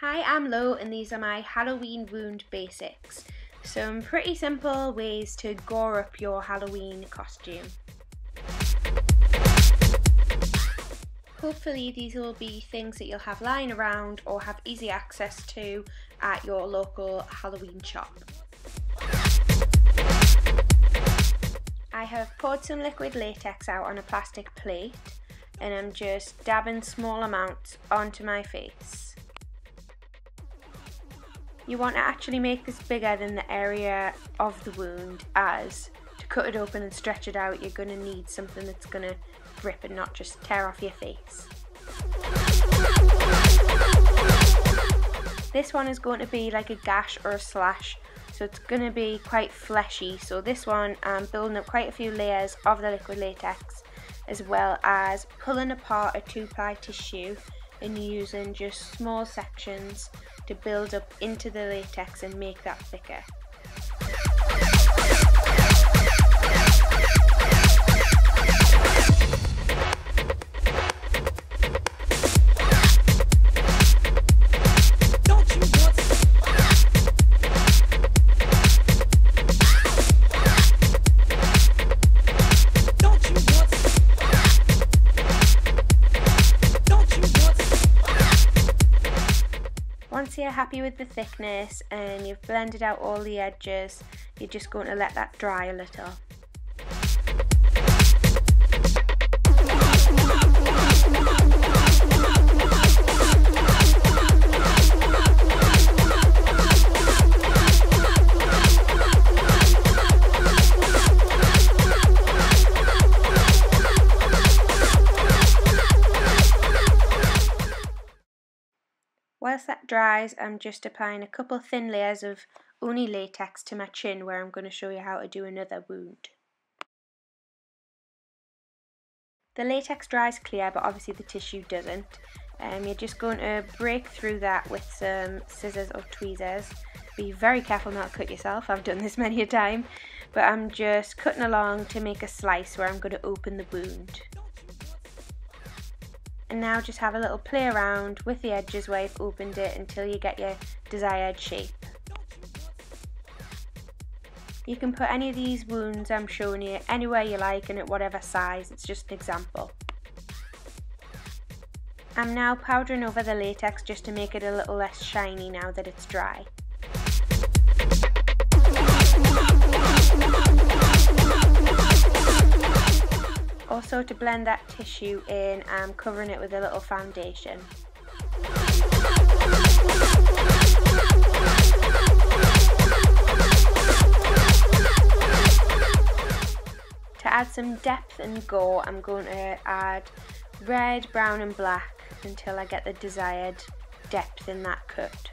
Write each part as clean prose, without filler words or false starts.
Hi, I'm Lo and these are my Halloween wound basics. Some pretty simple ways to gore up your Halloween costume. Hopefully these will be things that you'll have lying around or have easy access to at your local Halloween shop. I have poured some liquid latex out on a plastic plate and I'm just dabbing small amounts onto my face. You want to actually make this bigger than the area of the wound, as to cut it open and stretch it out you're going to need something that's going to grip and not just tear off your face. This one is going to be like a gash or a slash, so it's going to be quite fleshy. So this one I'm building up quite a few layers of the liquid latex, as well as pulling apart a 2-ply tissue and using just small sections to build up into the latex and make that thicker. Once you're happy with the thickness and you've blended out all the edges, you're just going to let that dry a little. Whilst that dries, I'm just applying a couple thin layers of only latex to my chin, where I'm going to show you how to do another wound. The latex dries clear, but obviously the tissue doesn't. You're just going to break through that with some scissors or tweezers. Be very careful not to cut yourself, I've done this many a time. But I'm just cutting along to make a slice where I'm going to open the wound. And now just have a little play around with the edges where you've opened it until you get your desired shape. You can put any of these wounds I'm showing you anywhere you like and at whatever size, it's just an example. I'm now powdering over the latex just to make it a little less shiny now that it's dry. Also, to blend that tissue in, I'm covering it with a little foundation. To add some depth and gore, I'm going to add red, brown and black until I get the desired depth in that cut.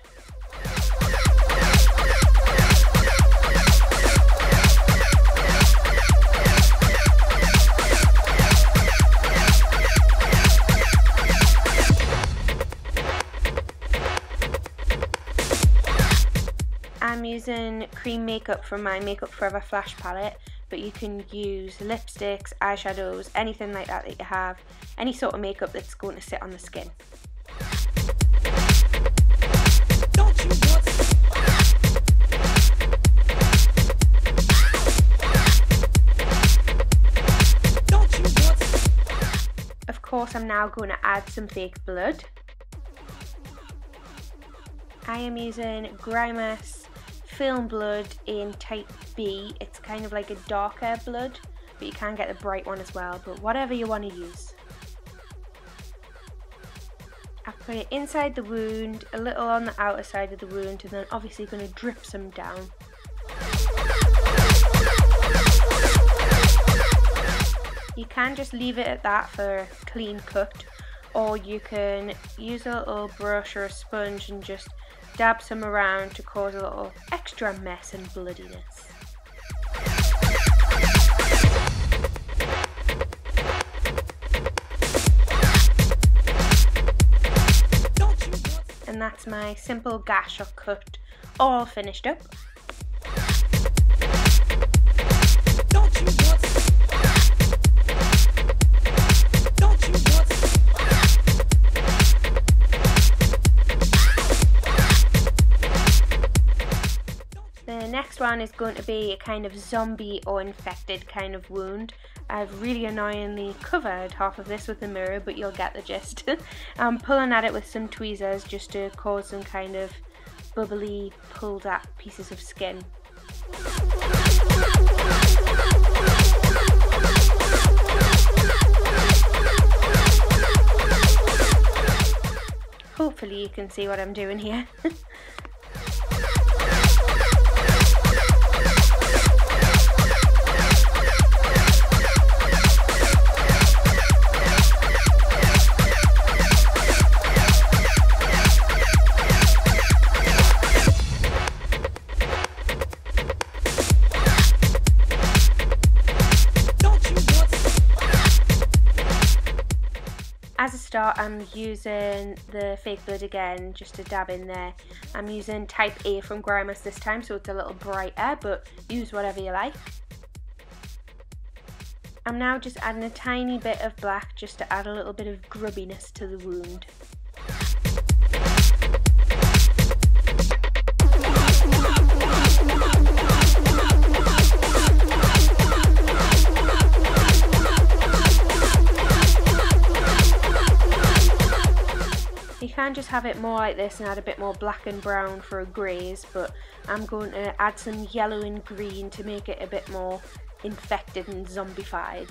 I'm using cream makeup from my Makeup Forever Flash palette, but you can use lipsticks, eyeshadows, anything like that you have, any sort of makeup that's going to sit on the skin. Of course, I'm now going to add some fake blood. I am using Grimace Film Blood in type B. It's kind of like a darker blood, but you can get the bright one as well, but whatever you want to use. I put it inside the wound, a little on the outer side of the wound, and then obviously going to drip some down. You can just leave it at that for a clean cut, or you can use a little brush or a sponge and just dab some around to cause a little extra mess and bloodiness. And that's my simple gash or cut all finished up. next one is going to be a kind of zombie or infected kind of wound. I've really annoyingly covered half of this with the mirror, but you'll get the gist. I'm pulling at it with some tweezers just to cause some kind of bubbly, pulled at pieces of skin. Hopefully you can see what I'm doing here. As a start, I'm using the fake blood again just to dab in there. I'm using type A from Grimace this time, so it's a little brighter, but use whatever you like. I'm now just adding a tiny bit of black just to add a little bit of grubbiness to the wound. You can just have it more like this and add a bit more black and brown for a graze, but I'm going to add some yellow and green to make it a bit more infected and zombified.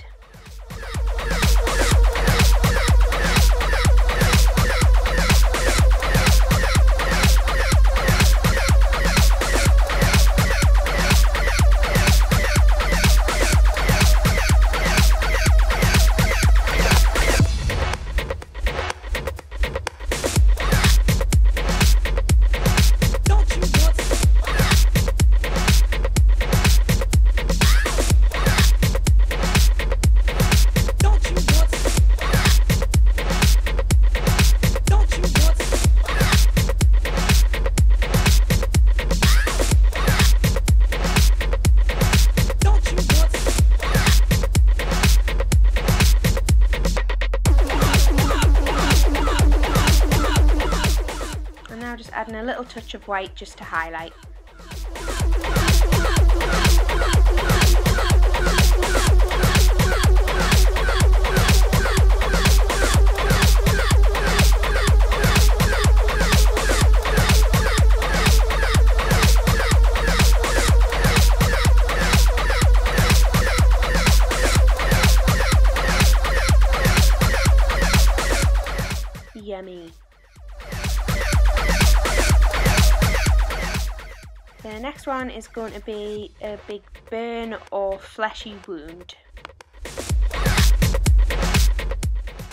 Just adding a little touch of white just to highlight. Yummy. The next one is going to be a big burn or fleshy wound.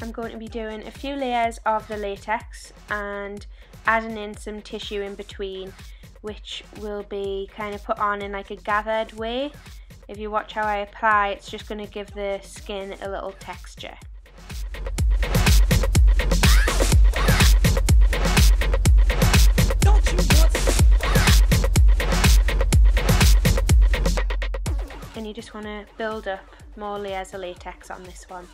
I'm going to be doing a few layers of the latex and adding in some tissue in between, which will be kind of put on in like a gathered way. If you watch how I apply, it's just going to give the skin a little texture. And you just want to build up more layers of latex on this one.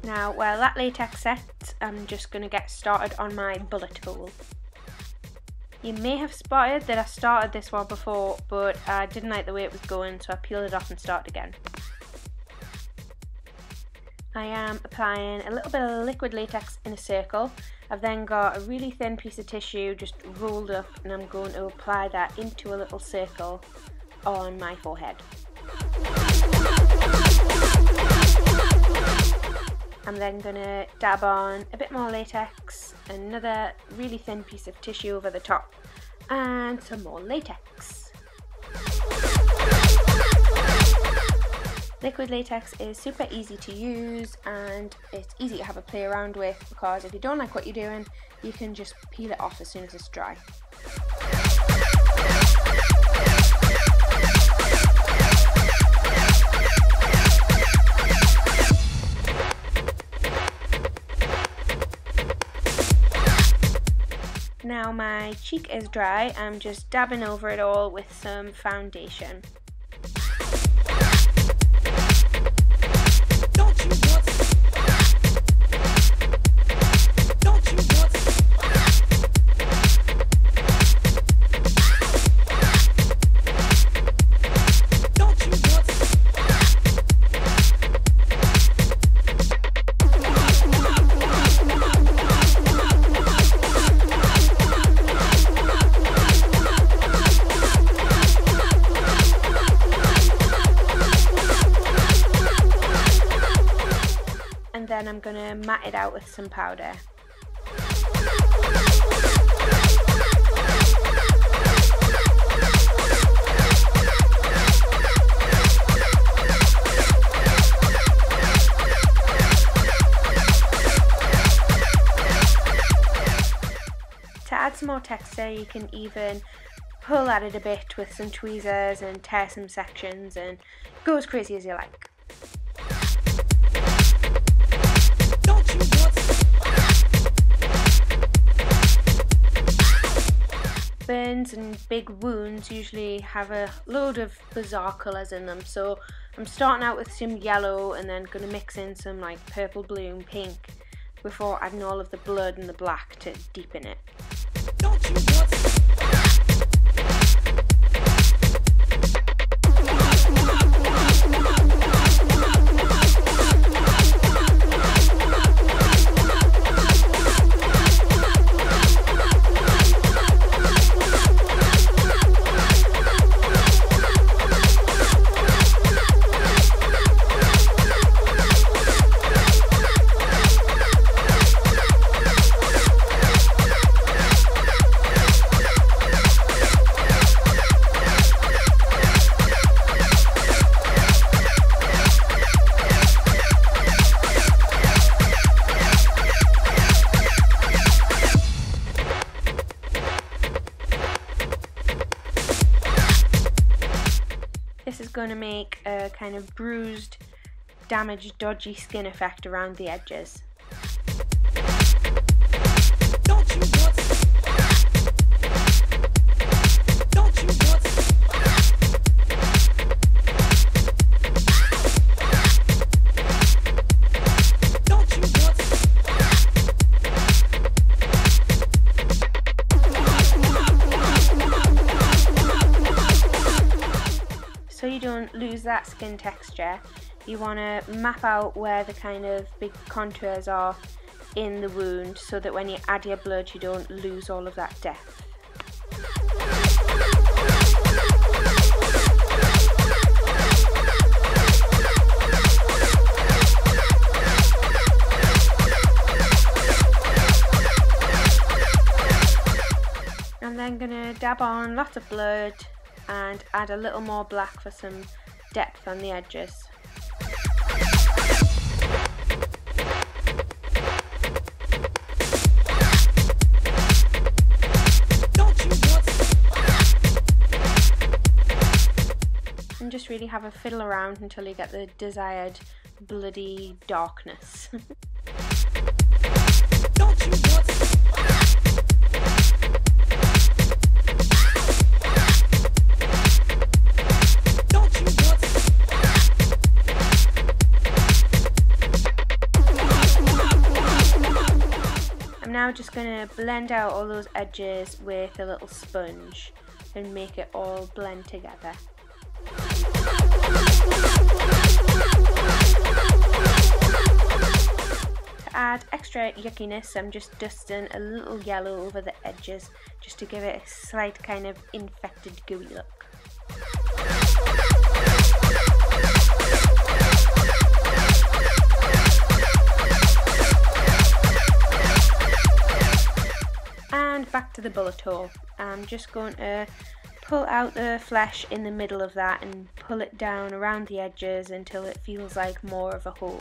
Now, while that latex sets, I'm just going to get started on my bullet tool. You may have spotted that I started this one before, but I didn't like the way it was going, so I peeled it off and started again. I am applying a little bit of liquid latex in a circle. I've then got a really thin piece of tissue just rolled up, and I'm going to apply that into a little circle on my forehead. I'm then going to dab on a bit more latex, another really thin piece of tissue over the top, and some more latex. Liquid latex is super easy to use and it's easy to have a play around with, because if you don't like what you're doing, you can just peel it off as soon as it's dry. Now my cheek is dry, I'm just dabbing over it all with some foundation. Then I'm going to mat it out with some powder. To add some more texture, you can even pull at it a bit with some tweezers and tear some sections and go as crazy as you like. Burns and big wounds usually have a load of bizarre colours in them, so I'm starting out with some yellow and then going to mix in some like purple, blue and pink before adding all of the blood and the black to deepen it. This is going to make a kind of bruised, damaged, dodgy skin effect around the edges. So you don't lose that skin texture, you want to map out where the kind of big contours are in the wound so that when you add your blood you don't lose all of that depth. I'm then going to dab on lots of blood and add a little more black for some depth on the edges. And just really have a fiddle around until you get the desired bloody darkness. I'm now just going to blend out all those edges with a little sponge and make it all blend together. To add extra yuckiness, I'm just dusting a little yellow over the edges just to give it a slight kind of infected gooey look. And back to the bullet hole. I'm just going to pull out the flesh in the middle of that and pull it down around the edges until it feels like more of a hole.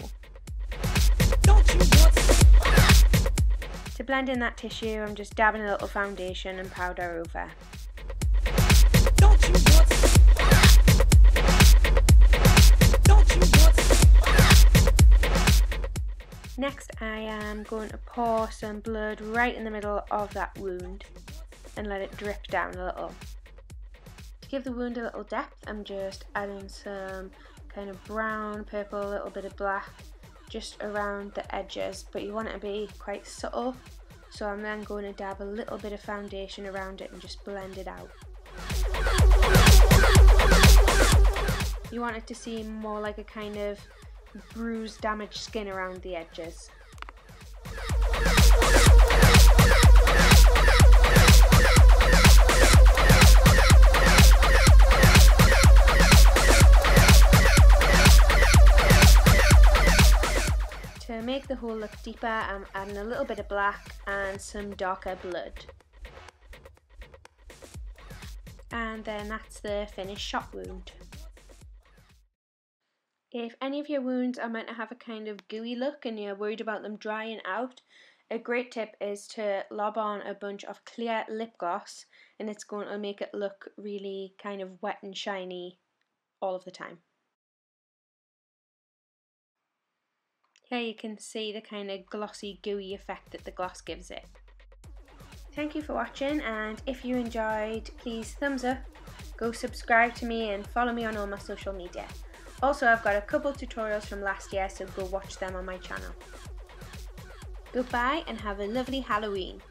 To blend in that tissue, I'm just dabbing a little foundation and powder over. Next, I am going to pour some blood right in the middle of that wound and let it drip down a little. To give the wound a little depth, I'm just adding some kind of brown, purple, a little bit of black just around the edges, but you want it to be quite subtle, so I'm then going to dab a little bit of foundation around it and just blend it out. You want it to seem more like a kind of bruised, damaged skin around the edges. To make the hole look deeper, I'm adding a little bit of black and some darker blood. And then that's the finished shot wound. If any of your wounds are meant to have a kind of gooey look and you're worried about them drying out, a great tip is to lob on a bunch of clear lip gloss, and it's going to make it look really kind of wet and shiny all of the time. Here you can see the kind of glossy, gooey effect that the gloss gives it. Thank you for watching, and if you enjoyed, please thumbs up, go subscribe to me and follow me on all my social media. Also, I've got a couple tutorials from last year, so go watch them on my channel. Goodbye and have a lovely Halloween.